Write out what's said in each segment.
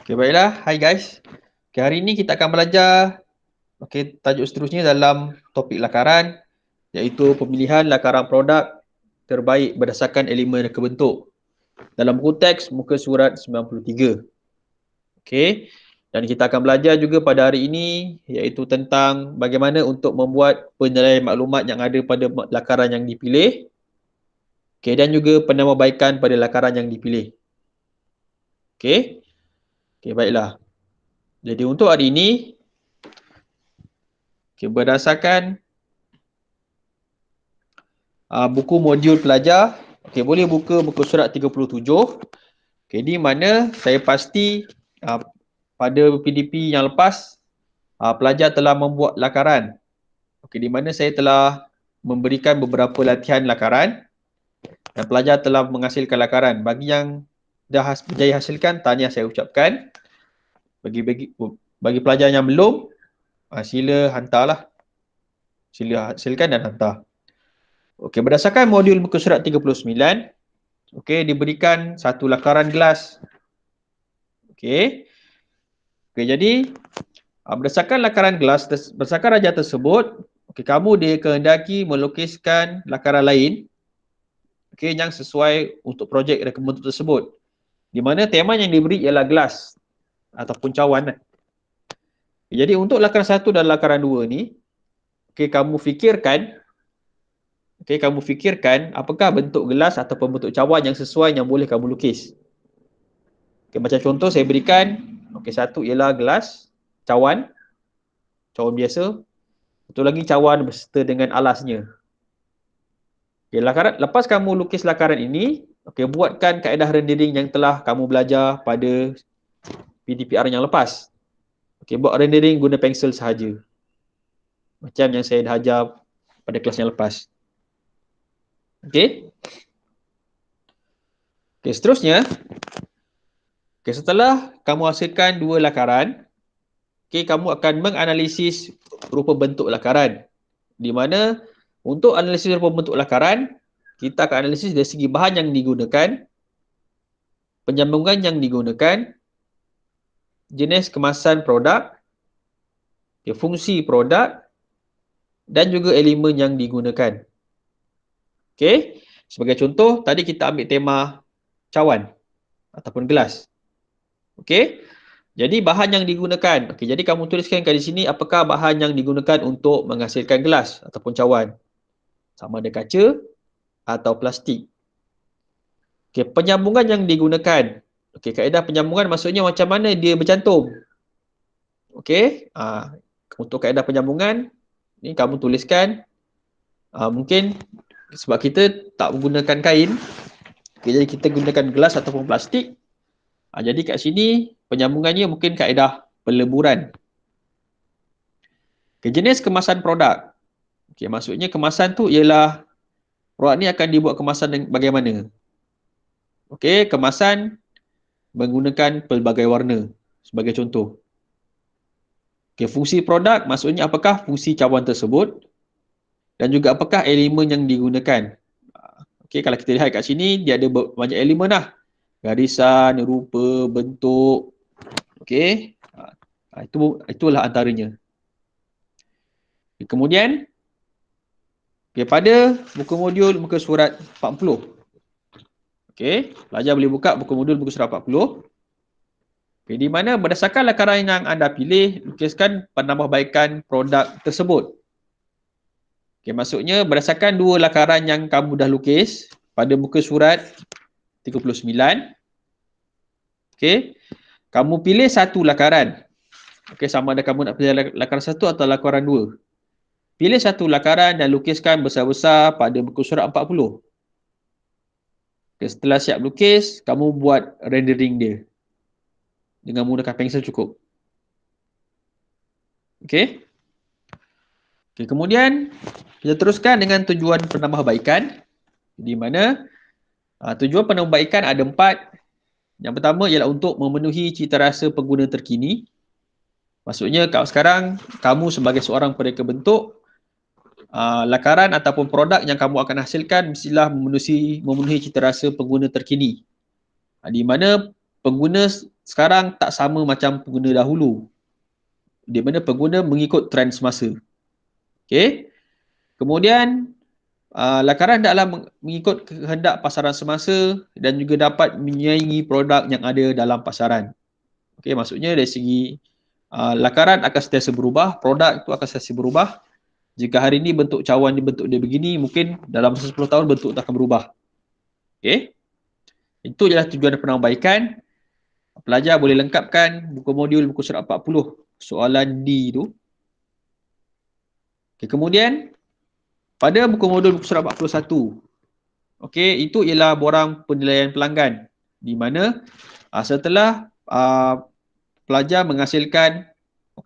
Okay, baiklah. Hai guys. Okay, hari ini kita akan belajar tajuk seterusnya dalam topik lakaran, iaitu pemilihan lakaran produk terbaik berdasarkan elemen reka bentuk dalam buku teks muka surat 93. Okay. Dan kita akan belajar juga pada hari ini iaitu tentang bagaimana untuk membuat penilaian maklumat yang ada pada lakaran yang dipilih. Okay, dan juga penambahbaikan pada lakaran yang dipilih. Okay. Okay, baiklah. Jadi untuk hari ini, berdasarkan buku modul pelajar, boleh buka muka surat 37. Di mana saya pasti pada PDP yang lepas, pelajar telah membuat lakaran. Di mana saya telah memberikan beberapa latihan lakaran dan pelajar telah menghasilkan lakaran. Bagi yang dah berjaya hasilkan, tahniah saya ucapkan. Bagi pelajar yang belum, sila hantarlah. Sila hasilkan dan hantar. Berdasarkan modul muka surat 39, diberikan satu lakaran gelas. Jadi berdasarkan lakaran gelas, berdasarkan rajah tersebut, kamu dikehendaki melukiskan lakaran lain yang sesuai untuk projek reka bentuk tersebut. Di mana tema yang diberi ialah gelas ataupun cawan. Jadi untuk lakaran 1 dan lakaran 2 ni, kamu fikirkan apakah bentuk gelas ataupun bentuk cawan yang sesuai yang boleh kamu lukis. Macam contoh saya berikan, satu ialah gelas, cawan biasa. Satu lagi cawan berserta dengan alasnya. Lepas kamu lukis lakaran ini, buatkan kaedah rendering yang telah kamu belajar pada PDPR yang lepas. Buat rendering guna pensel sahaja. Macam yang saya dah ajar pada kelas yang lepas. Seterusnya, setelah kamu hasilkan dua lakaran, kamu akan menganalisis rupa bentuk lakaran. Di mana untuk analisis rupa bentuk lakaran, kita akan analisis dari segi bahan yang digunakan, penyambungan yang digunakan, jenis kemasan produk, fungsi produk, dan juga elemen yang digunakan. Sebagai contoh, tadi kita ambil tema cawan ataupun gelas. Jadi bahan yang digunakan. Jadi kamu tuliskan di sini apakah bahan yang digunakan untuk menghasilkan gelas ataupun cawan. Sama ada kaca atau plastik. Penyambungan yang digunakan. Kaedah penyambungan maksudnya macam mana dia bercantum. Untuk kaedah penyambungan, ni kamu tuliskan. Mungkin sebab kita tak menggunakan kain, jadi kita gunakan gelas ataupun plastik. Jadi kat sini penyambungannya mungkin kaedah peleburan. Jenis kemasan produk. Maksudnya kemasan tu ialah produk ni akan dibuat kemasan bagaimana. Kemasan menggunakan pelbagai warna sebagai contoh. Fungsi produk maksudnya apakah fungsi cawan tersebut dan juga apakah elemen yang digunakan. Kalau kita lihat kat sini, dia ada banyak elemen lah. Garisan, rupa, bentuk. Itulah antaranya. Kemudian, pada buku modul muka surat 40. Pelajar boleh buka buku modul muka surat 40. Di mana berdasarkan lakaran yang anda pilih, lukiskan penambahbaikan produk tersebut. Maksudnya berdasarkan dua lakaran yang kamu dah lukis pada muka surat 39. Kamu pilih satu lakaran. Sama ada kamu nak pilih lakaran 1 atau lakaran 2. Pilih satu lakaran dan lukiskan besar-besar pada muka surat 40. Setelah siap lukis, kamu buat rendering dia. Dengan menggunakan pensel cukup. Kemudian kita teruskan dengan tujuan penambahbaikan. Di mana tujuan penambahbaikan ada 4. Yang pertama ialah untuk memenuhi cita rasa pengguna terkini. Maksudnya kalau sekarang kamu sebagai seorang pereka bentuk, lakaran ataupun produk yang kamu akan hasilkan mestilah memenuhi cita rasa pengguna terkini. Di mana pengguna sekarang tak sama macam pengguna dahulu. Di mana pengguna mengikut trend semasa. Okey. Kemudian lakaran hendaklah mengikut kehendak pasaran semasa dan juga dapat menyaingi produk yang ada dalam pasaran. Okey, maksudnya dari segi lakaran akan sentiasa berubah, produk itu akan sentiasa berubah. Jika hari ini bentuk cawan ni bentuk dia begini, mungkin dalam masa 10 tahun bentuk itu akan berubah. Okey. Itu adalah tujuan penambahbaikan. Pelajar boleh lengkapkan buku modul buku surat 40 soalan D tu. Okay, kemudian pada buku modul buku surat 41, okey, itu ialah borang penilaian pelanggan di mana setelah pelajar menghasilkan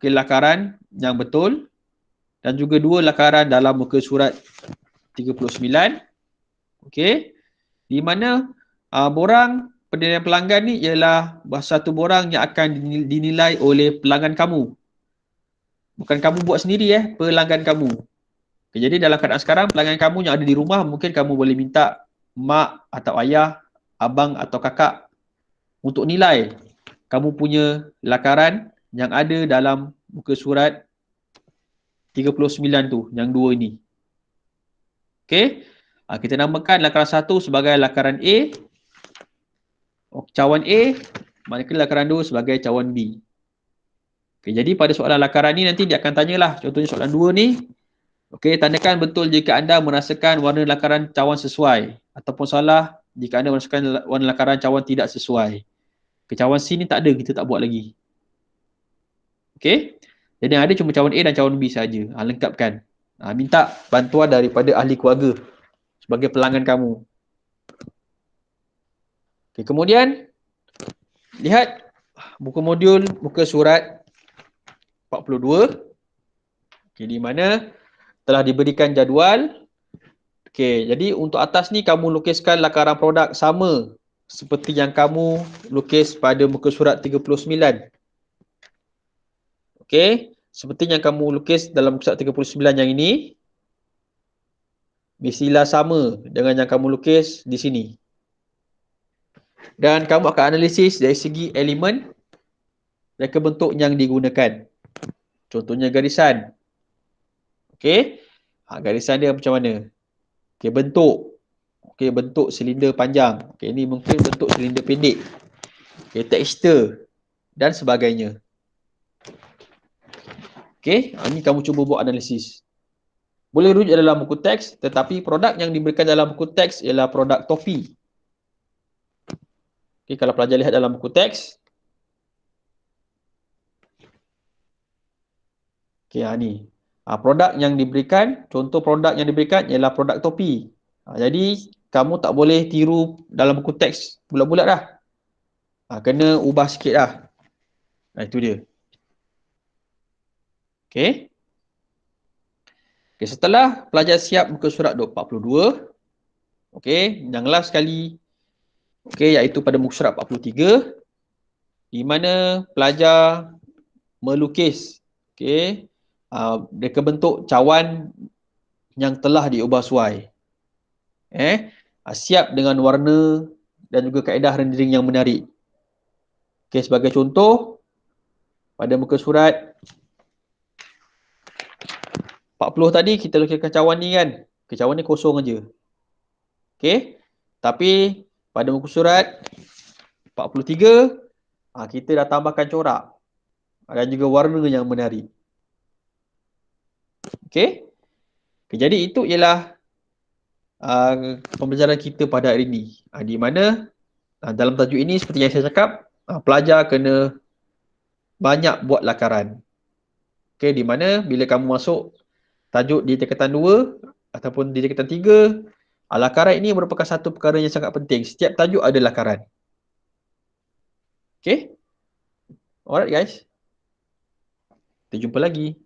lakaran yang betul dan juga 2 lakaran dalam muka surat 39, okey, di mana borang penilaian pelanggan ni ialah satu borang yang akan dinilai oleh pelanggan kamu. Bukan kamu buat sendiri pelanggan kamu. Okay, jadi dalam keadaan sekarang pelanggan kamu yang ada di rumah, mungkin kamu boleh minta mak atau ayah, abang atau kakak untuk nilai kamu punya lakaran yang ada dalam muka surat 39 tu, yang 2 ini. Okey. Kita namakan lakaran 1 sebagai lakaran A, cawan A, manakala lakaran 2 sebagai cawan B. Okay, jadi pada soalan lakaran ni nanti dia akan tanyalah, contohnya soalan 2 ni, okey, tandakan betul jika anda merasakan warna lakaran cawan sesuai ataupun salah jika anda merasakan warna lakaran cawan tidak sesuai. Cawan C ni tak ada, kita tak buat lagi. Okey. Jadi yang ada cuma cawan A dan cawan B saja. Lengkapkan. Minta bantuan daripada ahli keluarga sebagai pelanggan kamu. Okey, kemudian lihat buku modul muka surat 42. Okey, di mana telah diberikan jadual. Okey, jadi untuk atas ni kamu lukiskan lakaran produk sama seperti yang kamu lukis pada muka surat 39. Okey, seperti yang kamu lukis dalam muka surat 39 yang ini, mestilah sama dengan yang kamu lukis di sini. Dan kamu akan analisis dari segi elemen dan bentuk yang digunakan. Contohnya garisan. Okey, garisan dia macam mana? Okey, bentuk. Okey, bentuk silinder panjang. Okey, ini mungkin bentuk silinder pendek. Okey, tekstur dan sebagainya. Okey, ini kamu cuba buat analisis. Boleh rujuk dalam buku teks, tetapi produk yang diberikan dalam buku teks ialah produk topi. Okey, kalau pelajar lihat dalam buku teks. Okey, ni. Produk yang diberikan, contoh produk yang diberikan ialah produk topi. Jadi, kamu tak boleh tiru dalam buku teks bulat-bulat dah. Kena ubah sikit dah. Itu dia. Okey. Okey, setelah pelajar siap muka surat 42, okey, yang last sekali, okey, iaitu pada muka surat 43, di mana pelajar melukis, okey, mereka bentuk cawan yang telah diubah suai. Siap dengan warna dan juga kaedah rendering yang menarik. Okey, sebagai contoh, pada muka surat 40 tadi kita lukiskan cawan ni kan. Cawan ni kosong aja. Okey. Tapi pada muka surat 43 kita dah tambahkan corak dan juga warna yang menarik. Okey. Jadi itu ialah pembelajaran kita pada hari ini. Di mana dalam tajuk ini seperti yang saya cakap, pelajar kena banyak buat lakaran. Okey, di mana bila kamu masuk tajuk di tingkatan 2 ataupun di tingkatan 3, lakaran ini merupakan satu perkara yang sangat penting. Setiap tajuk ada lakaran. Okay? Alright guys. Kita jumpa lagi.